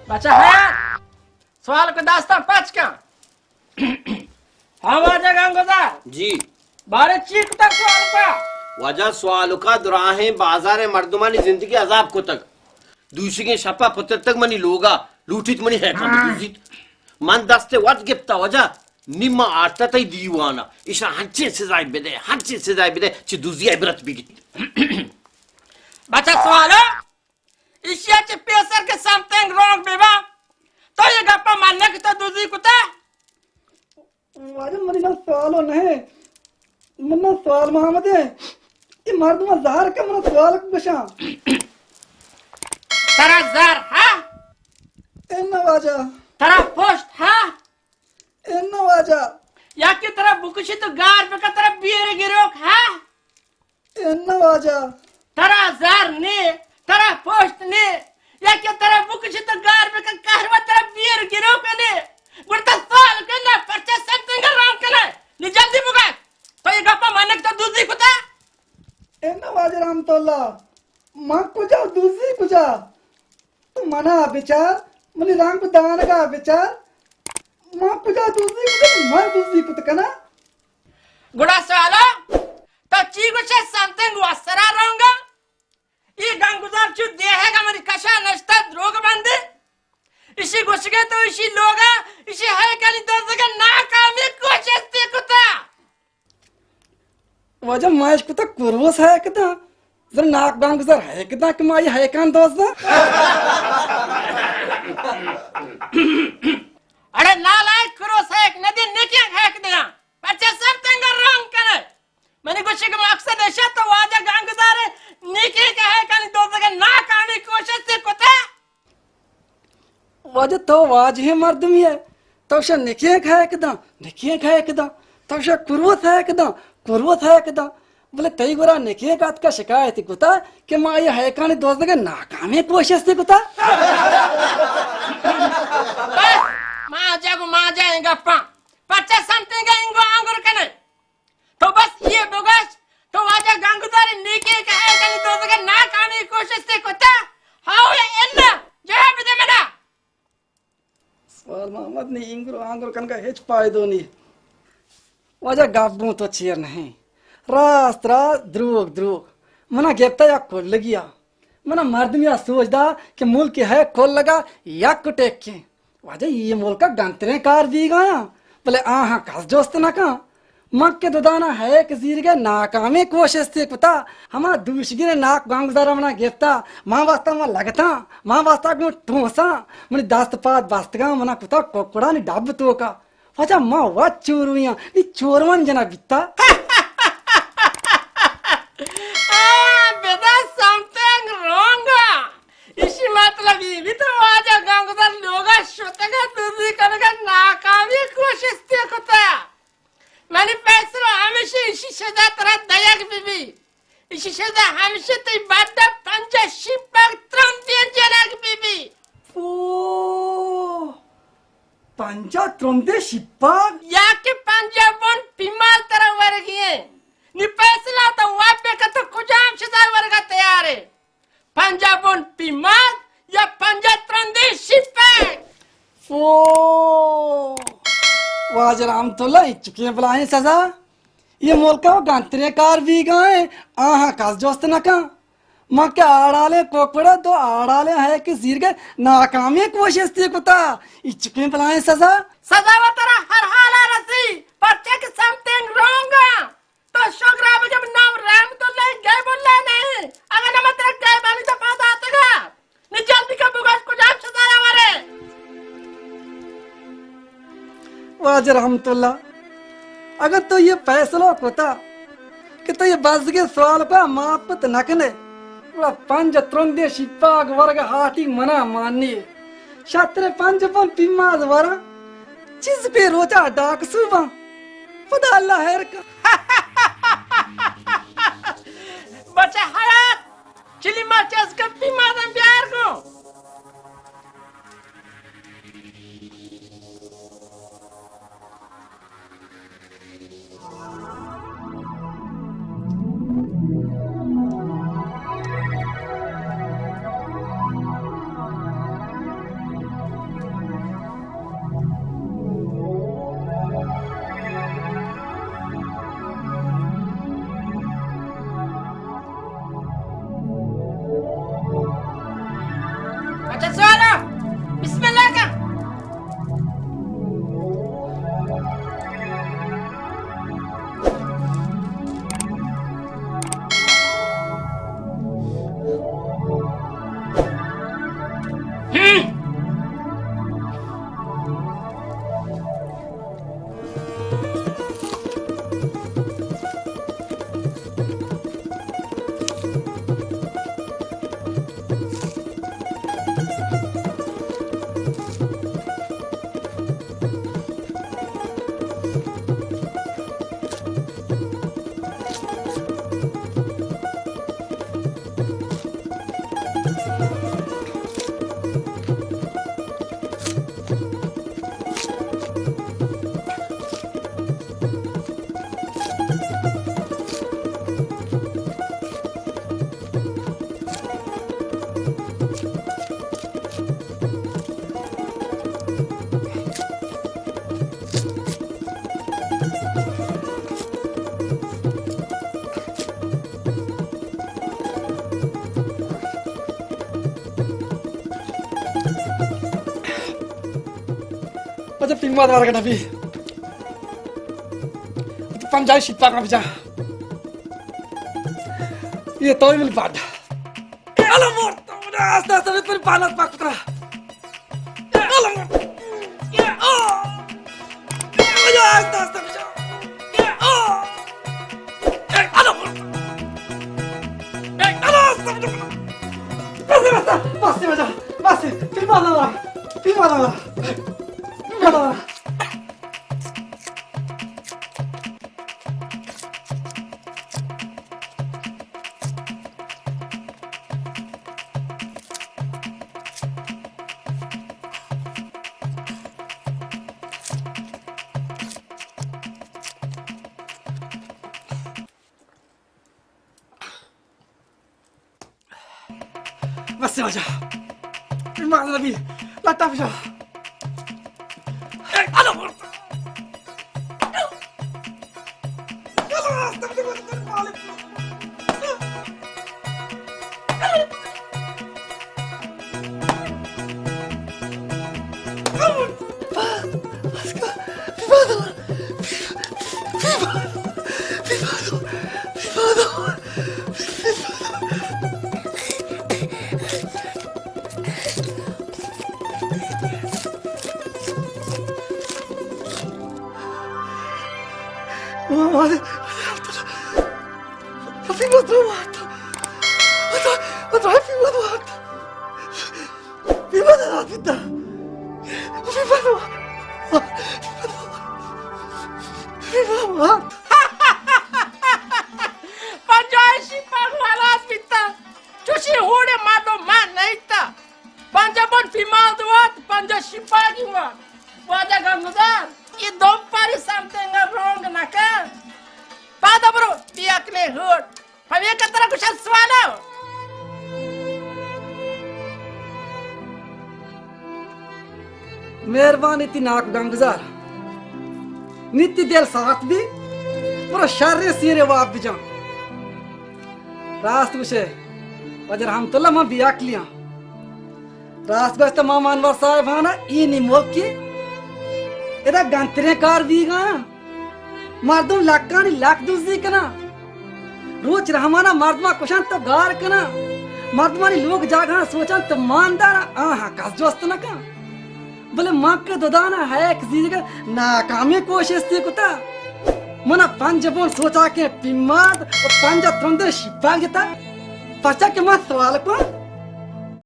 बच्चा है सवाल को दास्ता पाँच का हाँ वाजा गंगोदार जी बारे चीक तक सवाल का वजह सवाल का दुराहे बाजार मर्दमानी जिंदगी अजाब को तक दूसरी के शपा पुत्र तक मनी लोगा लूटित मनी है मन दस्ते वत गिफ्ता वजह निम्मा आर्ता तई दीवाना इशा हंचे से जाए बिदे ची दूसरी इबरत बिगी बच्चा सवाल इशिया चे पेसर के समथिंग रॉन्ग बेबा तो ये गप्पा मानने की तो दूसरी कुत्ता वाजा मनी ना सवाल नहीं मन्ना सवाल मोहम्मद है ये मर्द में ज़हर का मना सवाल बशा तेरा ज़हर है इन्ना वाजा तेरा पोस्ट है इन्ना वाजा या कि तेरा बुकुशी तो गार पे का तेरा बियर गिरोक है इन्ना वाजा तेरा ज़हर ने तेरा पोस्ट ने या कि तेरा बुकुशी तो गार पे का कहरवा तेरा बियर गिरोक ने गुड़ता सवाल करना परचे समथिंग रॉन्ग करना नि जल्दी बुका तो ये गप्पा मानने की तो दूसरी कुत्ता इन्ना वाजा रामतोल्ला माँ कुजा दूसरी कुजा तो मना विचार मनी रंग दान का विचार माँ कुजा दूसरी कुजा माँ दूसरी कुत कना गुड़ा सवालो तो चीगु से समथिंग वसरा रहूंगा ये गंगुदार चु देहेगा मेरी कशा नष्टा द्रोग बंदे इसी घुसगे तो इसी लोगा इसी है कली दोस्त का नाकामी कोशिश ते कुत्ता वजह माइश कुता कुर्वस है कितना जर नाक बांग जर है कितना कि माई है कान दोस्त अरे नालायक क्रोस है नदी निकिया है कितना बच्चे समथिंग रॉन्ग करे मैंने कुछ के मकसद है तो वाजा गंगदार निके का है कली दोस्त का नाकामी कोशिश ते कुत्ता वजह तो वाज है मर्दमी है तो शा निकिया है कितना तो शा कुर्वस है कितना बोले तई गुरा निकिया कात का शिकायत कुता कि माई है कान दोस्त के नाकामी कोशिश ते कुता माँ जाएगा पा बच्चा समथिंग इंगो आंगुर कने तो बस ये बोगस तो वाजा गंगदारी नीके का है कनी दोस्त का नाकामी कोशिश से कुत्ता हाउ ये इन्ना जवाब दे मेरा सवाल मोहम्मद ने इंगुर आंगुर कन का हेच पाए दो नहीं वजह गाबू तो चेयर नहीं रास्ता द्रोग मना गेप्ता या खोल लगिया मना मर्द में सोचदा कि मुल्क है खोल लगा या कुटेक के वजह ये मुल्क का गंतरे कार दी गया बोले आहा कस दोस्त ना का मक के दुदाना है कि जीर के नाकामी कोशिश से कुता हमारा दूसरी ने नाक गांगदारा मना गेप्ता माँ वास्ता में लगता माँ वास्ता क्यों ठोसा मने दास्त पात वास्तगा मना कुता कोकड़ा नि डब तो का वजह माँ वा चोरुया नि चोरवन जना बिता बेटा समथिंग रॉन्ग इसी मतलब ये भी तो वाजा गंगदार लोगा शोतगा दूसरी करने नाकामी कोशिश ते कुत्ता मैंने फैसला हमेशा इसी सजा तरह दया की बीबी इसी सजा हमेशा तो बाटा पंजा शिपक त्रंतियन जना की बीबी ओ पंजा त्रंते शिपक या के पंजा बन पिमाल तरह वर्गी है नि फैसला तो वापे का तो कुजाम सजा वर्गा तैयार है पंजा बन पिमाल या पंजा त्रंते शिपक ओ वाजराम तो लाई चुके बुलाए सजा ये मुल्क वो गंतरे कार भी गए आहा कस दोस्त ना का माँ के आड़ाले कोकड़ा तो आड़ाले है कि जीर के नाकामी कोशिश थी कुता इचके बुलाए सजा वो तेरा हर हाल रसी बच्चे के समथिंग रॉन्ग तो शोकरा में जब नाम राम तो ले गए बोलना नहीं अगर ना तेरा गए बाली तो फायदा आतेगा नि जल्दी का बुगास को जाम सजा हमारे वाजर रहमतुल्ला अगर तो ये फैसला होता कि तो ये बस के सवाल का मापत नकने पूरा पंज त्रंदे शिपाग वर्ग हाथी मना माननी छात्र पंज पं पिमाज वरा चीज पे रोचा डाक सुबा खुदा अल्लाह हैर का बच्चा हयात चिली मर्चस का पिमाज हम प्यार को वजह पिम्मा द्वारा का नबी तो पंजाई शिपा का बिजा ये तो ही मिल पाता अला मोरता मुझे आस्ते आस्ते तेरी पालक पकड़ा अला मोरता मुझे आस्ते आस्ते बिजा अला मोरता अला आस्ते बस बस बस पिम्मा द्वारा बस बजा पिम्मा भी लटा बिजा अला मोरता अला आस्ते तेरी पालक पंजाई शिपा वाला पिता चुशी होड़े मादो मान नहीं था पंजाबन फिमाल दुआत पंजा शिपा की वा वाजा गंगदार ये दम पारी something wrong ना का pada bro tiak ne hurt pavia katara kush swala मेहरबानी थी नाक गंगजार नित्य दिल साथ भी पूरा शर्रे सिरे वाप भी जाऊं रास्त उसे वजर हम तो लम्हा बिया क्लिया रास्त बस तमाम अनवर साहब हाना ये निमोक की इधर गंतरे कार भी गाना मर्दों लाकानी लाख दूसरी कना रोज रहमाना मर्दमा कुशन तो गार कना मर्दमानी लोग जागना सोचन तो मानदार आहा कस जोस्त न का बोले माँ के दोदाना है किसी का नाकामी कोशिश थी कुता मना पंजबों सोचा के पिम्माद और पंजा तुंदर शिपा गिता पचा के मत सवाल को